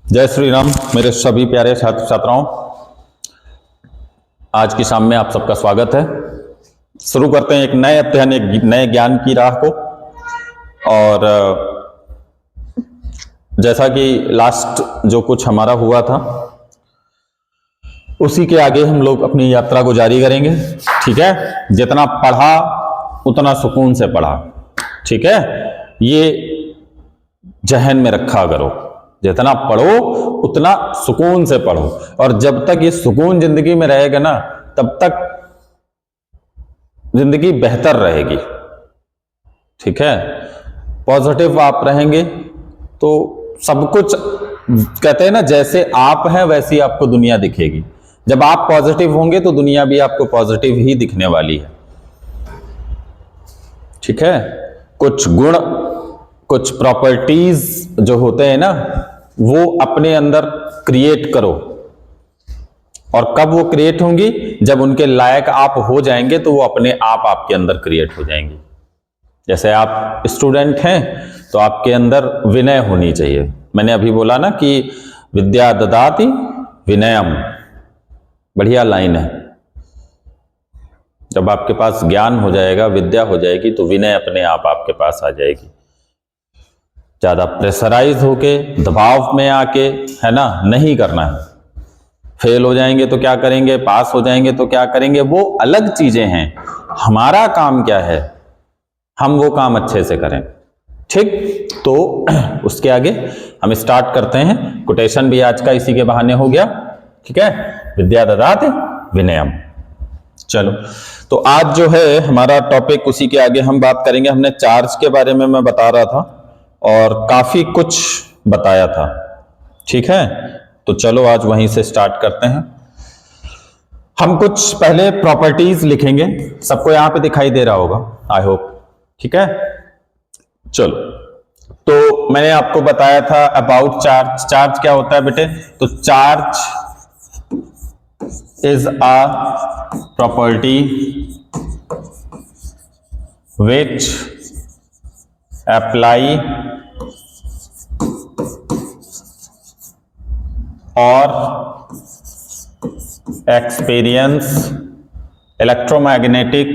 जय श्री राम मेरे सभी प्यारे छात्र छात्राओं। आज की शाम में आप सबका स्वागत है। शुरू करते हैं एक नए अध्ययन, एक नए ज्ञान की राह को। और जैसा कि लास्ट जो कुछ हमारा हुआ था उसी के आगे हम लोग अपनी यात्रा को जारी करेंगे। ठीक है, जितना पढ़ा उतना सुकून से पढ़ा। ठीक है, ये जहन में रखा करो, जितना पढ़ो उतना सुकून से पढ़ो। और जब तक ये सुकून जिंदगी में रहेगा ना, तब तक जिंदगी बेहतर रहेगी। ठीक है, पॉजिटिव आप रहेंगे तो सब कुछ, कहते हैं ना, जैसे आप हैं वैसी आपको दुनिया दिखेगी। जब आप पॉजिटिव होंगे तो दुनिया भी आपको पॉजिटिव ही दिखने वाली है। ठीक है, कुछ गुण, कुछ प्रॉपर्टीज जो होते हैं ना, वो अपने अंदर क्रिएट करो। और कब वो क्रिएट होंगी? जब उनके लायक आप हो जाएंगे तो वो अपने आप आपके अंदर क्रिएट हो जाएंगी। जैसे आप स्टूडेंट हैं तो आपके अंदर विनय होनी चाहिए। मैंने अभी बोला ना कि विद्या ददाति विनयम, बढ़िया लाइन है। जब आपके पास ज्ञान हो जाएगा, विद्या हो जाएगी, तो विनय अपने आप आपके पास आ जाएगी। ज्यादा प्रेशराइज होके, दबाव में आके, है ना, नहीं करना है। फेल हो जाएंगे तो क्या करेंगे, पास हो जाएंगे तो क्या करेंगे, वो अलग चीजें हैं। हमारा काम क्या है, हम वो काम अच्छे से करें। ठीक, तो उसके आगे हम स्टार्ट करते हैं। कोटेशन भी आज का इसी के बहाने हो गया। ठीक है, विद्या ददाति विनयम। चलो, तो आज जो है हमारा टॉपिक, उसी के आगे हम बात करेंगे। हमने चार्ज के बारे में मैं बता रहा था और काफी कुछ बताया था। ठीक है, तो चलो आज वहीं से स्टार्ट करते हैं। हम कुछ पहले प्रॉपर्टीज लिखेंगे। सबको यहां पे दिखाई दे रहा होगा, आई होप। ठीक है, चलो, तो मैंने आपको बताया था अबाउट चार्ज। चार्ज क्या होता है बेटे? तो charge is a property which apply or experience electromagnetic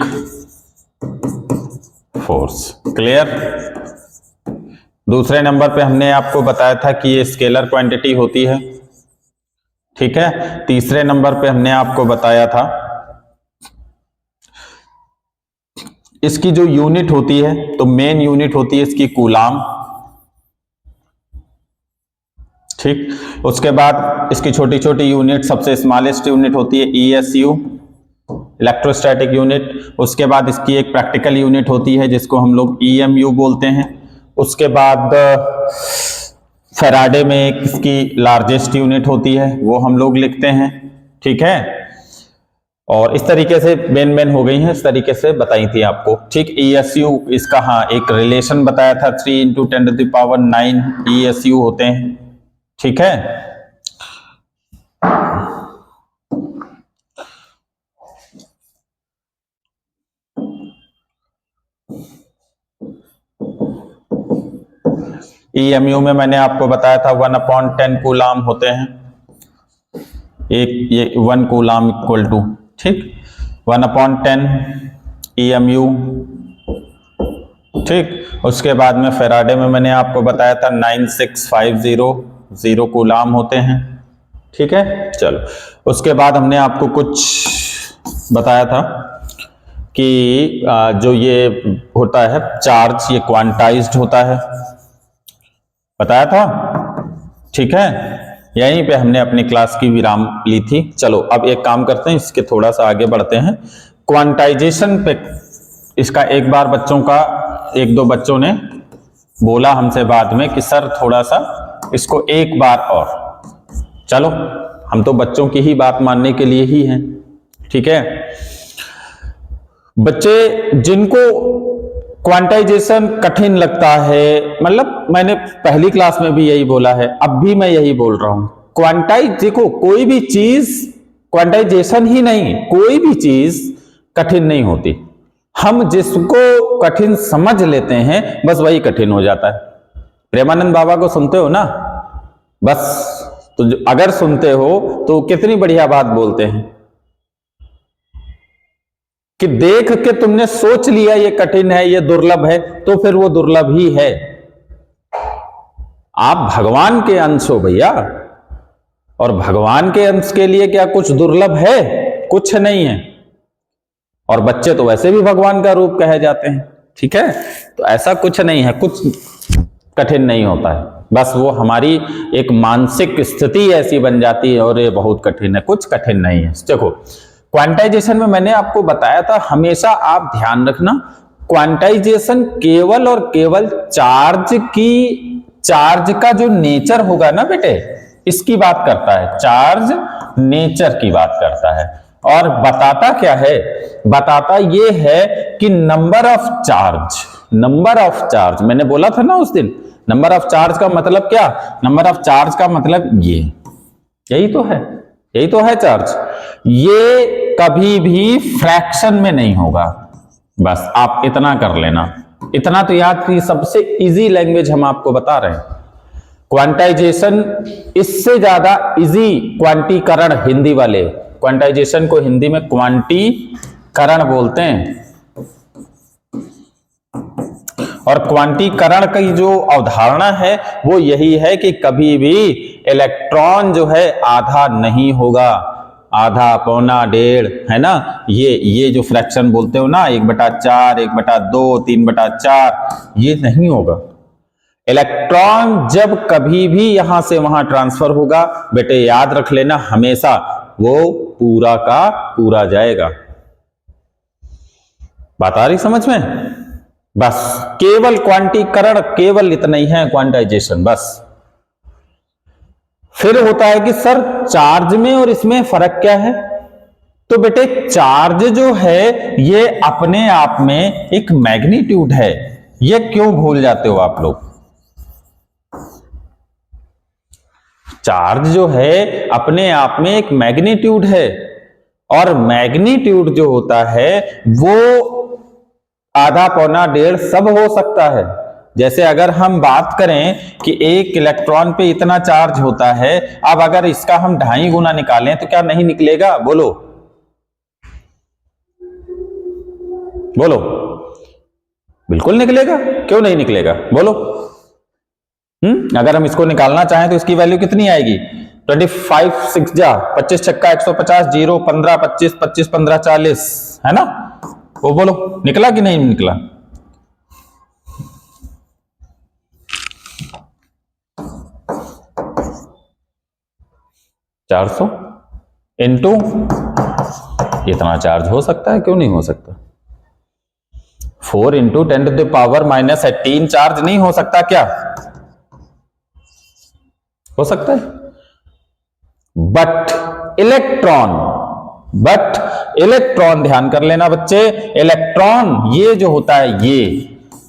force। Clear? दूसरे नंबर पे हमने आपको बताया था कि ये स्केलर क्वांटिटी होती है। ठीक है, तीसरे नंबर पे हमने आपको बताया था इसकी जो यूनिट होती है, तो मेन यूनिट होती है इसकी कूलाम। ठीक, उसके बाद इसकी छोटी छोटी यूनिट, सबसे स्मॉलेस्ट यूनिट होती है ESU, इलेक्ट्रोस्टैटिक यूनिट। उसके बाद इसकी एक प्रैक्टिकल यूनिट होती है जिसको हम लोग EMU बोलते हैं। उसके बाद फैराडे में एक इसकी लार्जेस्ट यूनिट होती है, वो हम लोग लिखते हैं। ठीक है, और इस तरीके से मेन हो गई हैं, इस तरीके से बताई थी आपको। ठीक, ESU इसका, हाँ, एक रिलेशन बताया था, 3 × 10⁹ ESU होते हैं। ठीक है, EMU में मैंने आपको बताया था 1/10 कूलाम होते हैं। एक ये 1 कूलाम इक्वल टू, ठीक, 1/10 EMU। ठीक, उसके बाद में फैराडे में मैंने आपको बताया था 9650 कूलाम होते हैं। ठीक है, चलो, उसके बाद हमने आपको कुछ बताया था कि जो ये होता है चार्ज, ये क्वांटाइज्ड होता है, बताया था। ठीक है, यहीं पे हमने अपनी क्लास की विराम ली थी। चलो, अब एक काम करते हैं, इसके थोड़ा सा आगे बढ़ते हैं। क्वांटाइजेशन पे इसका एक बार बच्चों का, 1-2 बच्चों ने बोला हमसे बाद में कि सर थोड़ा सा इसको एक बार और। चलो, हम तो बच्चों की ही बात मानने के लिए ही हैं। ठीक है, बच्चे जिनको क्वांटाइजेशन कठिन लगता है, मतलब मैंने पहली क्लास में भी यही बोला है, अब भी मैं यही बोल रहा हूं। देखो, कोई भी चीज, क्वांटाइजेशन ही नहीं, कोई भी चीज कठिन नहीं होती। हम जिसको कठिन समझ लेते हैं, बस वही कठिन हो जाता है। प्रेमानंद बाबा को सुनते हो ना? बस। तो अगर सुनते हो तो कितनी बढ़िया बात बोलते हैं कि देख के तुमने सोच लिया ये कठिन है, ये दुर्लभ है, तो फिर वो दुर्लभ ही है। आप भगवान के अंश हो भैया, और भगवान के अंश के लिए क्या कुछ दुर्लभ है? कुछ नहीं है। और बच्चे तो वैसे भी भगवान का रूप कहे जाते हैं, ठीक है? तो ऐसा कुछ नहीं है, कुछ कठिन नहीं होता है। बस वो हमारी एक मानसिक स्थिति ऐसी बन जाती है और ये बहुत कठिन है। कुछ कठिन नहीं है। देखो, क्वांटाइजेशन में मैंने आपको बताया था, हमेशा आप ध्यान रखना, क्वांटाइजेशन केवल और केवल चार्ज का जो नेचर होगा ना बेटे, इसकी बात करता है। चार्ज नेचर की बात करता है। और बताता क्या है? बताता ये है कि नंबर ऑफ चार्ज, मैंने बोला था ना उस दिन, नंबर ऑफ चार्ज का मतलब क्या? नंबर ऑफ चार्ज का मतलब यही तो है चार्ज। ये कभी भी फ्रैक्शन में नहीं होगा। बस आप इतना कर लेना, इतना तो याद की। सबसे इजी लैंग्वेज हम आपको बता रहे हैं। क्वांटाइजेशन इससे ज्यादा इजी क्वांटीकरण, हिंदी वाले क्वांटाइजेशन को हिंदी में क्वांटीकरण बोलते हैं। और क्वांटीकरण की जो अवधारणा है वो यही है कि कभी भी इलेक्ट्रॉन जो है आधा नहीं होगा, आधा, पौना, डेढ़, है ना? ये जो फ्रैक्शन बोलते हो ना, 1/4, 1/2, 3/4, ये नहीं होगा। इलेक्ट्रॉन जब कभी भी यहां से वहां ट्रांसफर होगा बेटे, याद रख लेना, हमेशा वो पूरा का पूरा जाएगा। बात आ रही समझ में? बस केवल क्वांटीकरण, केवल इतना ही है क्वांटाइजेशन, बस। फिर होता है कि सर चार्ज में और इसमें फर्क क्या है? तो बेटे चार्ज जो है ये अपने आप में एक मैग्नीट्यूड है। ये क्यों भूल जाते हो आप लोग? चार्ज जो है अपने आप में एक मैग्नीट्यूड है, और मैग्नीट्यूड जो होता है वो आधा, पौना, डेढ़ सब हो सकता है। जैसे अगर हम बात करें कि एक इलेक्ट्रॉन पे इतना चार्ज होता है, अब अगर इसका हम 2.5 गुना निकालें तो क्या नहीं निकलेगा? बोलो बोलो, बिल्कुल निकलेगा। क्यों नहीं निकलेगा? बोलो। अगर हम इसको निकालना चाहें तो इसकी वैल्यू कितनी आएगी? 25 6 जा 25 छक्का 150, 0 15 25 25 15 40, है ना? वो बोलो निकला कि नहीं निकला? $400 इंटू इतना चार्ज हो सकता है, क्यों नहीं हो सकता? 4 इंटू 10⁻⁻18 चार्ज नहीं हो सकता क्या? हो सकता है। बट इलेक्ट्रॉन ध्यान कर लेना बच्चे, इलेक्ट्रॉन ये जो होता है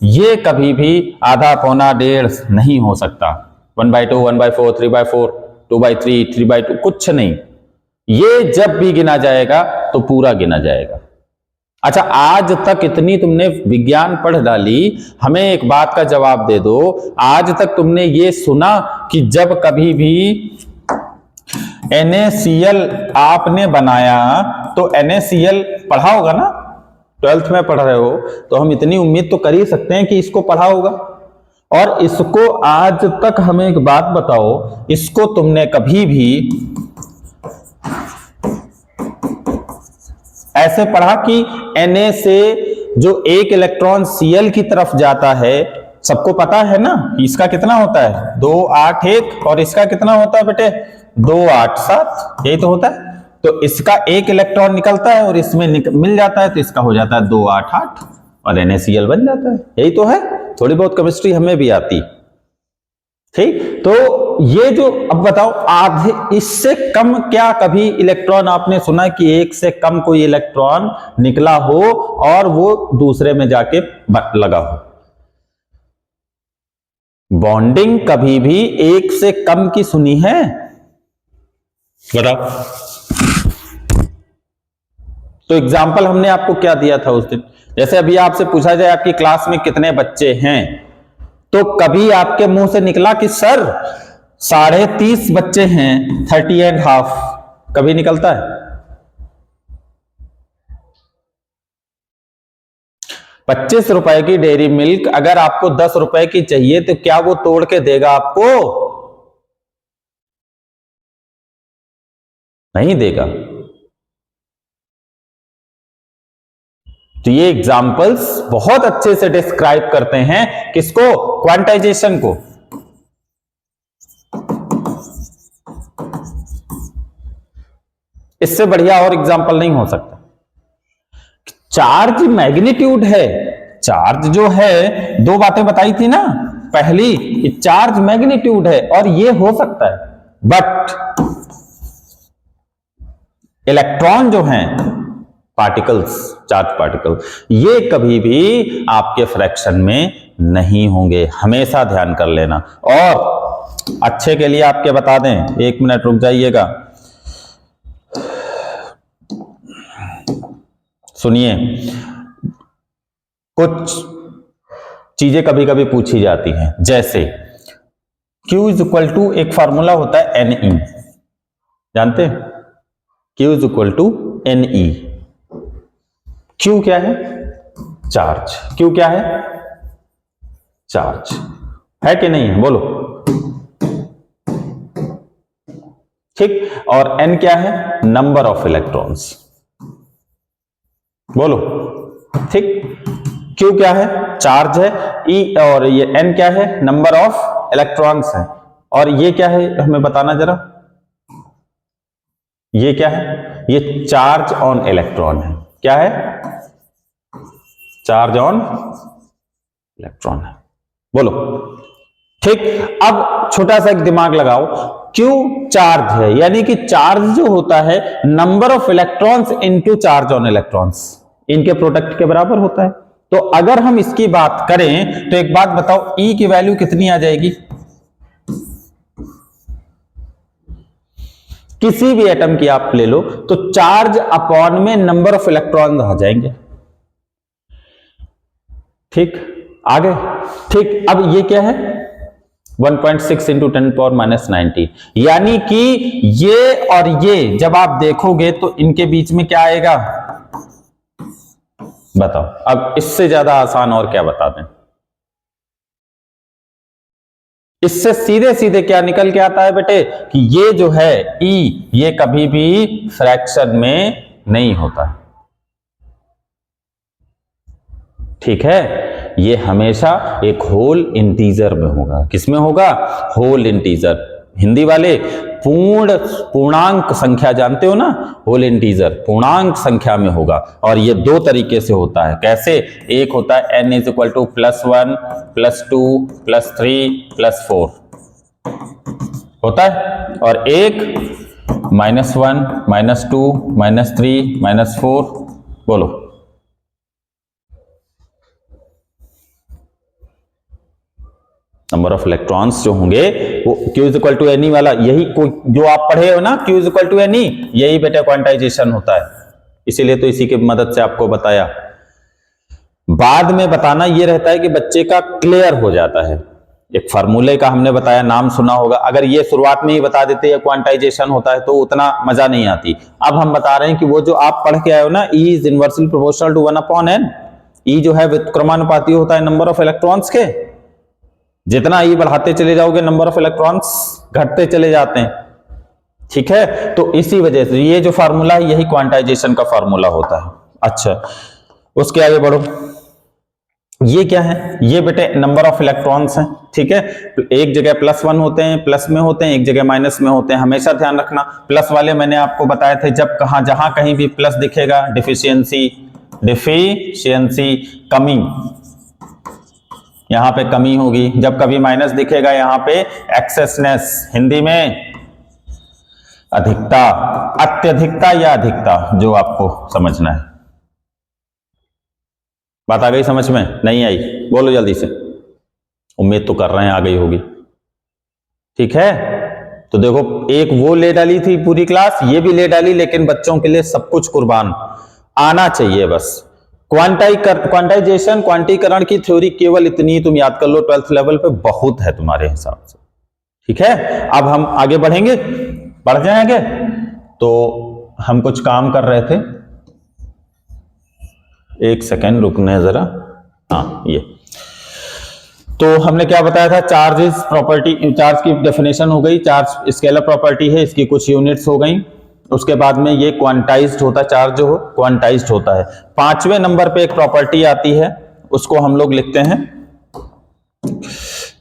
ये कभी भी आधा, पौना, डेढ़ नहीं हो सकता। 1/2, 1/4, 3/4, 2/3, 3/2, कुछ नहीं। ये जब भी गिना जाएगा तो पूरा गिना जाएगा। अच्छा, आज तक इतनी तुमने विज्ञान पढ़ डाली, हमें एक बात का जवाब दे दो, आज तक तुमने ये सुना कि जब कभी भी NaCl आपने बनाया तो NaCl पढ़ा होगा ना, 12th में पढ़ रहे हो, तो हम इतनी उम्मीद तो कर ही सकते हैं कि इसको पढ़ा होगा। और इसको आज तक हमें एक बात बताओ, इसको तुमने कभी भी ऐसे पढ़ा कि Na से जो एक इलेक्ट्रॉन Cl की तरफ जाता है, सबको पता है ना इसका कितना होता है? 2 8 1, और इसका कितना होता है बेटे? 2 8 7, यही तो होता है। तो इसका एक इलेक्ट्रॉन निकलता है और इसमें मिल जाता है, तो इसका हो जाता है 2 8 8 और NaCl बन जाता है। यही तो है, थोड़ी बहुत केमिस्ट्री हमें भी आती, ठीक? तो ये जो, अब बताओ, आधे इससे कम क्या कभी इलेक्ट्रॉन आपने सुना कि एक से कम कोई इलेक्ट्रॉन निकला हो और वो दूसरे में जाके लगा हो? बॉन्डिंग कभी भी एक से कम की सुनी है? बताओ। तो एग्जाम्पल हमने आपको क्या दिया था उस दिन? जैसे अभी आपसे पूछा जाए आपकी क्लास में कितने बच्चे हैं, तो कभी आपके मुंह से निकला कि सर 30.5 बच्चे हैं, 30.5 कभी निकलता है? 25 रुपए की डेयरी मिल्क अगर आपको 10 रुपए की चाहिए तो क्या वो तोड़ के देगा आपको? नहीं देगा। तो ये एग्जाम्पल्स बहुत अच्छे से डिस्क्राइब करते हैं किसको? क्वांटाइजेशन को। इससे बढ़िया और एग्जाम्पल नहीं हो सकता। चार्ज मैग्नीट्यूड है, चार्ज जो है, दो बातें बताई थी ना पहली, चार्ज मैग्नीट्यूड है और ये हो सकता है, बट इलेक्ट्रॉन जो हैं, पार्टिकल्स, चार्ज पार्टिकल, ये कभी भी आपके फ्रैक्शन में नहीं होंगे, हमेशा ध्यान कर लेना। और अच्छे के लिए आपके बता दें, 1 मिनट रुक जाइएगा, सुनिए, कुछ चीजें कभी कभी पूछी जाती हैं, जैसे Q इज इक्वल टू, एक फार्मूला होता है NE, जानते हैं? Q is equal to NE। Q क्या है? चार्ज। Q क्या है? चार्ज है कि नहीं है? बोलो। ठीक। और N क्या है? Number of electrons. बोलो। ठीक। Q क्या है? चार्ज है। E और ये N क्या है? नंबर ऑफ इलेक्ट्रॉन्स है। और ये क्या है हमें बताना जरा, ये क्या है? ये चार्ज ऑन इलेक्ट्रॉन है। क्या है? चार्ज ऑन इलेक्ट्रॉन है। बोलो। ठीक। अब छोटा सा एक दिमाग लगाओ, Q चार्ज है, यानी कि चार्ज जो होता है number of electrons into charge on electrons, इनके प्रोडक्ट के बराबर होता है। तो अगर हम इसकी बात करें तो एक बात बताओ, E की वैल्यू कितनी आ जाएगी? किसी भी एटम की आप ले लो तो चार्ज अपॉन में नंबर ऑफ इलेक्ट्रॉन आ जाएंगे। ठीक, आगे। ठीक। अब ये क्या है? 1.6 इंटू 10⁻⁻⁹, यानी कि ये और ये जब आप देखोगे तो इनके बीच में क्या आएगा? बताओ। अब इससे ज्यादा आसान और क्या बता दें? इससे सीधे सीधे क्या निकल के आता है बेटे कि ये जो है E, ये कभी भी फ्रैक्शन में नहीं होता है। ठीक है, ये हमेशा एक होल इंटीजर में होगा। किसमें होगा? Whole integer. हिंदी वाले पूर्णांक संख्या जानते हो ना, होल इंटीजर पूर्णांक संख्या में होगा। और ये दो तरीके से होता है। कैसे? एक होता है n इज इक्वल टू +1 +2 +3 +4 होता है, और एक -1 -2 -3 -4। बोलो। नंबर ऑफ इलेक्ट्रॉन्स जो होंगे वो Q is equal to NE वाला, यही जो आप पढ़े हो ना, Q is equal to NE, यही बेटा क्वांटाइजेशन होता है। इसीलिए तो इसी की मदद से आपको बताया। बाद में बताना ये रहता है कि बच्चे का क्लियर हो जाता है। एक फार्मूले का हमने बताया, नाम सुना होगा। अगर ये शुरुआत में ही बता देते हैं क्वांटाइजेशन होता है तो उतना मजा नहीं आती। अब हम बता रहे हैं कि वो जो आप पढ़ के आए हो ना, E is inversely proportional to 1/n। E जो है व्युत्क्रमानुपाती होता है नंबर ऑफ इलेक्ट्रॉन्स के। जितना E बढ़ाते चले जाओगे नंबर ऑफ इलेक्ट्रॉन्स घटते चले जाते हैं। ठीक है, तो इसी वजह से ये जो फार्मूला है यही क्वांटाइजेशन का फार्मूला होता है। अच्छा, उसके आगे बढ़ो। ये क्या है? ये बेटे नंबर ऑफ इलेक्ट्रॉन्स हैं। ठीक है, एक जगह +1 होते हैं, प्लस में होते हैं, एक जगह माइनस में होते हैं। हमेशा ध्यान रखना, प्लस वाले मैंने आपको बताए थे, जब जहां कहीं भी प्लस दिखेगा डिफिशियंसी कमी, यहां पे कमी होगी। जब कभी माइनस दिखेगा यहां पे एक्सेसनेस, हिंदी में अधिकता, अत्यधिकता या अधिकता, जो आपको समझना है। बात आ गई समझ में? नहीं आई? बोलो जल्दी से। उम्मीद तो कर रहे हैं आ गई होगी। ठीक है, तो देखो, एक वो ले डाली थी पूरी क्लास, ये भी ले डाली, लेकिन बच्चों के लिए सब कुछ कुर्बान आना चाहिए बस। क्वांटाइजेशन, क्वांटीकरण की थ्योरी केवल इतनी तुम याद कर लो 12th लेवल पे, बहुत है तुम्हारे हिसाब से। ठीक है, अब हम आगे बढ़ेंगे, बढ़ जाए आगे। तो हम कुछ काम कर रहे थे, एक सेकेंड रुकने जरा। हाँ, ये तो हमने क्या बताया था, चार्जेस प्रॉपर्टी, चार्ज की डेफिनेशन हो गई, चार्ज स्केलर प्रॉपर्टी है, इसकी कुछ यूनिट्स हो गई। उसके बाद में ये क्वांटाइज्ड होता है, चार्ज जो हो क्वांटाइज्ड होता है। 5वें नंबर पे एक प्रॉपर्टी आती है, उसको हम लोग लिखते हैं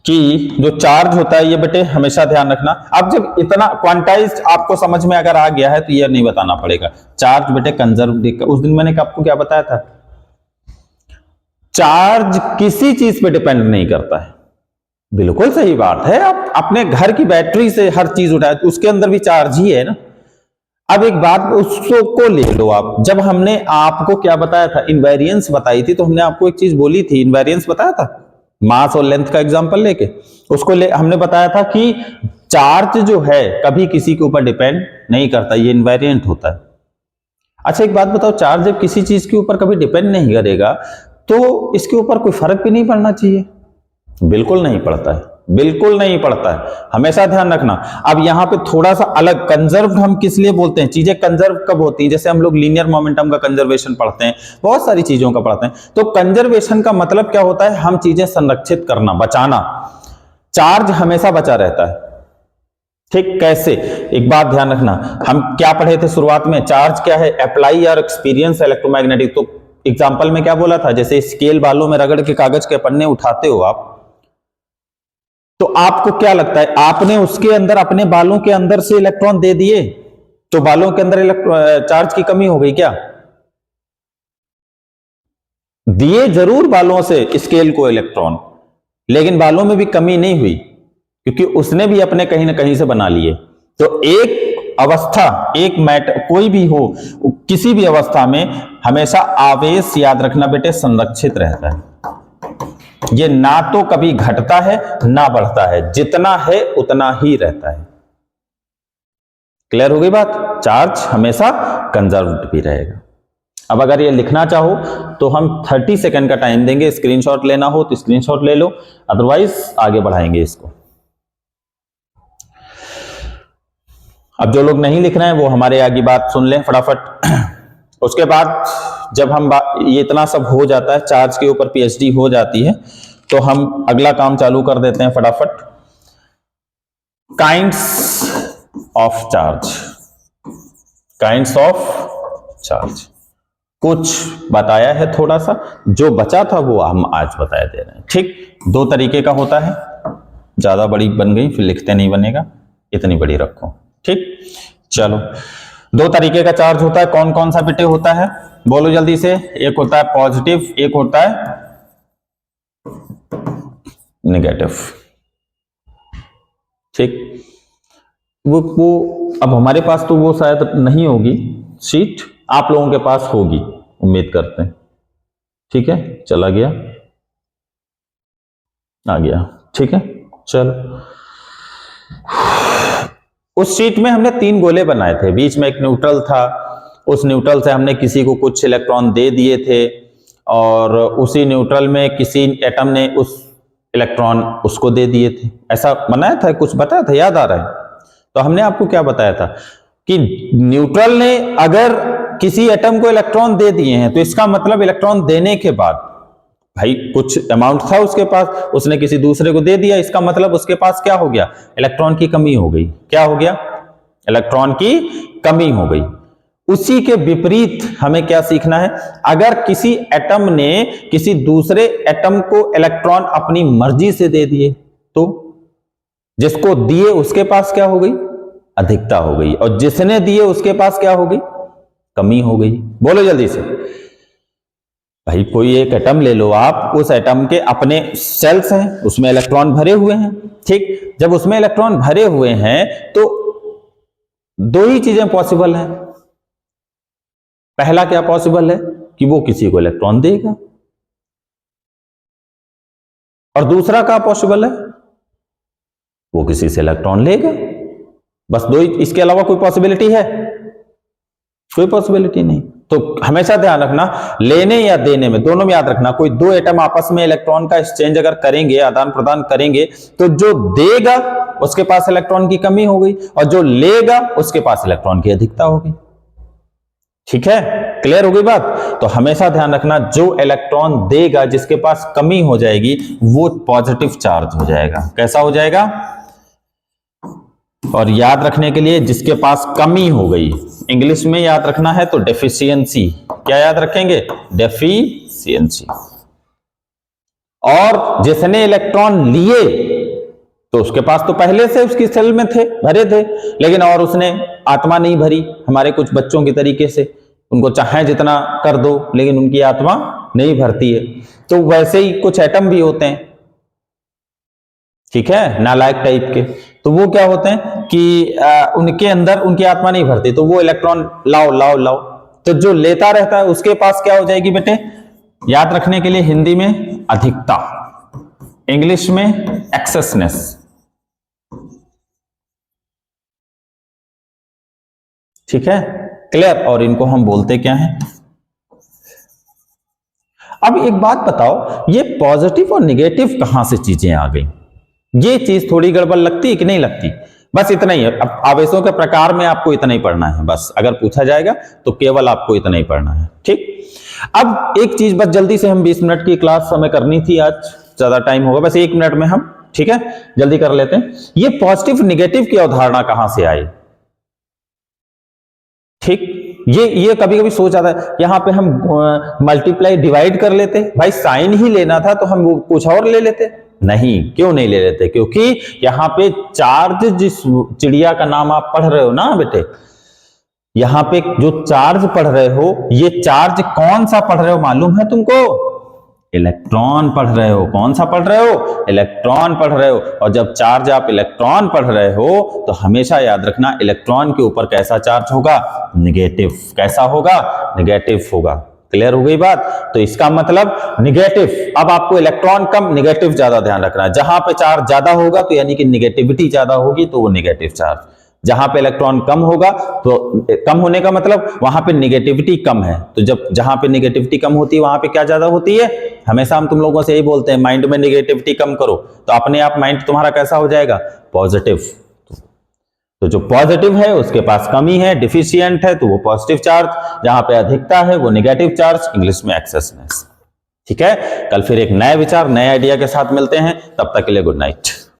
कि जो चार्ज होता है, ये बेटे हमेशा ध्यान रखना। अब जब इतना क्वांटाइज्ड आपको समझ में अगर आ गया है तो ये नहीं बताना पड़ेगा। चार्ज बेटे कंजर्व, उस दिन मैंने आपको क्या बताया था, चार्ज किसी चीज पे डिपेंड नहीं करता है। बिल्कुल सही बात है, आप अपने घर की बैटरी से हर चीज उठाए तो उसके अंदर भी चार्ज ही है ना। अब एक बात उसको ले लो आप, जब हमने आपको क्या बताया था, इनवेरियंस बताई थी, तो हमने आपको एक चीज बोली थी, इनवेरियंस बताया था, मास और लेंथ का एग्जांपल लेके उसको हमने बताया था कि चार्ज जो है कभी किसी के ऊपर डिपेंड नहीं करता, ये इनवेरिएंट होता है। अच्छा एक बात बताओ, चार्ज जब किसी चीज के ऊपर कभी डिपेंड नहीं करेगा तो इसके ऊपर कोई फर्क भी नहीं पड़ना चाहिए? बिल्कुल नहीं पड़ता है, बिल्कुल नहीं पड़ता है, हमेशा ध्यान रखना। अब यहां पे थोड़ा सा अलग, कंजर्व हम किस लिए बोलते हैं, चीजें कंजर्व कब होती हैं, जैसे हम लोग लीनियर मोमेंटम का कंजर्वेशन पढ़ते हैं, बहुत सारी चीजों का पढ़ते हैं। तो कंजर्वेशन का मतलब क्या होता है, हम चीजें संरक्षित करना, बचाना। चार्ज हमेशा बचा रहता है, ठीक, कैसे, एक बात ध्यान रखना, हम क्या पढ़े थे शुरुआत में, चार्ज क्या है, अप्लाई और एक्सपीरियंस इलेक्ट्रोमैग्नेटिक। तो एग्जाम्पल में क्या बोला था, जैसे स्केल बालों में रगड़ के कागज के पन्ने उठाते हो आप, तो आपको क्या लगता है, आपने उसके अंदर अपने बालों के अंदर से इलेक्ट्रॉन दे दिए तो बालों के अंदर चार्ज की कमी हो गई क्या? दिए जरूर बालों से स्केल को इलेक्ट्रॉन, लेकिन बालों में भी कमी नहीं हुई, क्योंकि उसने भी अपने कहीं ना कहीं से बना लिए। तो एक अवस्था, एक मैटर कोई भी हो, किसी भी अवस्था में हमेशा आवेश, याद रखना बेटे, संरक्षित रहता है। ये ना तो कभी घटता है ना बढ़ता है, जितना है उतना ही रहता है। क्लियर हो गई बात? चार्ज हमेशा कंजर्व्ड भी रहेगा। अब अगर ये लिखना चाहो तो हम 30 सेकंड का टाइम देंगे, स्क्रीनशॉट लेना हो तो स्क्रीनशॉट ले लो, अदरवाइज आगे बढ़ाएंगे इसको। अब जो लोग नहीं लिख रहे हैं वो हमारे आगे बात सुन लें फटाफट। उसके बाद जब हम ये इतना सब हो जाता है, चार्ज के ऊपर पीएचडी हो जाती है, तो हम अगला काम चालू कर देते हैं फटाफट। Kinds of charge, kinds of charge कुछ बताया है, थोड़ा सा जो बचा था वो हम आज बताया दे रहे हैं। ठीक, 2 तरीके का होता है, ज्यादा बड़ी बन गई फिर लिखते नहीं बनेगा, इतनी बड़ी रखो। ठीक, चलो 2 तरीके का चार्ज होता है, कौन कौन सा बेटे होता है, बोलो जल्दी से। एक होता है पॉजिटिव, एक होता है नेगेटिव। ठीक, वो अब हमारे पास तो वो शायद नहीं होगी शीट, आप लोगों के पास होगी, उम्मीद करते हैं। ठीक है, चला गया, आ गया, ठीक है, चलो। उस शीट में हमने 3 गोले बनाए थे, बीच में एक न्यूट्रल था, उस न्यूट्रल से हमने किसी को कुछ इलेक्ट्रॉन दे दिए थे, और उसी न्यूट्रल में किसी एटम ने उस इलेक्ट्रॉन उसको दे दिए थे। ऐसा बनाया था, कुछ बताया था, याद आ रहा है? तो हमने आपको क्या बताया था कि न्यूट्रल ने अगर किसी एटम को इलेक्ट्रॉन दे दिए हैं तो इसका मतलब इलेक्ट्रॉन देने के बाद भाई कुछ अमाउंट था उसके पास, उसने किसी दूसरे को दे दिया, इसका मतलब उसके पास क्या हो गया, इलेक्ट्रॉन की कमी हो गई। क्या हो गया? इलेक्ट्रॉन की कमी हो गई। उसी के विपरीत हमें क्या सीखना है, अगर किसी एटम ने किसी दूसरे एटम को इलेक्ट्रॉन अपनी मर्जी से दे दिए तो जिसको दिए उसके पास क्या हो गई, अधिकता हो गई, और जिसने दिए उसके पास क्या हो गई, कमी हो गई। बोलो जल्दी से भाई, कोई एक एटम ले लो आप, उस एटम के अपने सेल्स हैं, उसमें इलेक्ट्रॉन भरे हुए हैं। ठीक, जब उसमें इलेक्ट्रॉन भरे हुए हैं तो 2 ही चीजें पॉसिबल हैं। पहला क्या पॉसिबल है कि वो किसी को इलेक्ट्रॉन देगा, और दूसरा क्या पॉसिबल है, वो किसी से इलेक्ट्रॉन लेगा। बस 2 ही, इसके अलावा कोई पॉसिबिलिटी है? कोई पॉसिबिलिटी नहीं। तो हमेशा ध्यान रखना, लेने या देने में, दोनों में याद रखना, कोई दो एटम आपस में इलेक्ट्रॉन का एक्सचेंज अगर करेंगे, आदान प्रदान करेंगे, तो जो देगा उसके पास इलेक्ट्रॉन की कमी हो गई और जो लेगा उसके पास इलेक्ट्रॉन की अधिकता हो गई। ठीक है, क्लियर हो गई बात। तो हमेशा ध्यान रखना, जो इलेक्ट्रॉन देगा जिसके पास कमी हो जाएगी वो पॉजिटिव चार्ज हो जाएगा। कैसा हो जाएगा? और याद रखने के लिए, जिसके पास कमी हो गई, इंग्लिश में याद रखना है तो डेफिशिएंसी। क्या याद रखेंगे? डेफिशिएंसी। और जिसने इलेक्ट्रॉन लिए तो उसके पास तो पहले से उसकी सेल में थे, भरे थे, लेकिन और उसने आत्मा नहीं भरी, हमारे कुछ बच्चों की तरीके से, उनको चाहे जितना कर दो लेकिन उनकी आत्मा नहीं भरती है। तो वैसे ही कुछ एटम भी होते हैं, ठीक है, नालायक टाइप के, तो वो क्या होते हैं कि उनके अंदर उनकी आत्मा नहीं भरती, तो वो इलेक्ट्रॉन लाओ लाओ लाओ, तो जो लेता रहता है उसके पास क्या हो जाएगी बेटे? याद रखने के लिए हिंदी में अधिकता, इंग्लिश में एक्सेसनेस। ठीक है, क्लियर। और इनको हम बोलते क्या हैं? अब एक बात बताओ, ये पॉजिटिव और निगेटिव कहां से चीजें आ गई? ये चीज थोड़ी गड़बड़ लगती है कि नहीं लगती? बस इतना ही है। अब आवेशों के प्रकार में आपको इतना ही पढ़ना है, बस अगर पूछा जाएगा तो केवल आपको इतना ही पढ़ना है। ठीक, अब एक चीज बस जल्दी से, हम 20 मिनट की क्लास हमें करनी थी आज, ज्यादा टाइम होगा, बस 1 मिनट में हम, ठीक है, जल्दी कर लेते हैं। ये पॉजिटिव निगेटिव की अवधारणा कहां से आई? ठीक, ये कभी कभी सोच आता है, यहां पे हम मल्टीप्लाई डिवाइड कर लेते, भाई साइन ही लेना था तो हम वो कुछ और ले लेते। नहीं, क्यों नहीं ले लेते? क्योंकि यहां पे चार्ज, जिस चिड़िया का नाम आप पढ़ रहे हो ना बेटे, यहां पे जो चार्ज पढ़ रहे हो, ये चार्ज कौन सा पढ़ रहे हो मालूम है तुमको? इलेक्ट्रॉन पढ़ रहे हो। कौन सा पढ़ रहे हो? इलेक्ट्रॉन पढ़ रहे हो। और जब चार्ज आप इलेक्ट्रॉन पढ़ रहे हो तो हमेशा याद रखना, इलेक्ट्रॉन के ऊपर कैसा चार्ज होगा? निगेटिव। कैसा होगा? निगेटिव होगा। क्लियर हो गई बात? तो इसका मतलब निगेटिव। अब आपको इलेक्ट्रॉन कम, निगेटिव ज्यादा ध्यान रखना है। जहां पे चार्ज ज्यादा होगा तो यानी कि निगेटिविटी ज्यादा होगी, तो वो निगेटिव चार्ज। जहां पे इलेक्ट्रॉन कम होगा तो कम होने का मतलब वहां पे निगेटिविटी कम है। तो जब जहां पे निगेटिविटी कम होती है वहां पे क्या ज्यादा होती है? हमेशा हम तुम लोगों से यही बोलते हैं, माइंड में निगेटिविटी कम करो, तो अपने आप माइंड तुम्हारा कैसा हो जाएगा? पॉजिटिव। तो जो पॉजिटिव है उसके पास कमी है, डिफिशिएंट है, तो वो पॉजिटिव चार्ज, जहां पे अधिकता है वो निगेटिव चार्ज, इंग्लिश में एक्सेसनेस। ठीक है, कल फिर एक नए विचार, नए आइडिया के साथ मिलते हैं, तब तक के लिए गुड नाइट।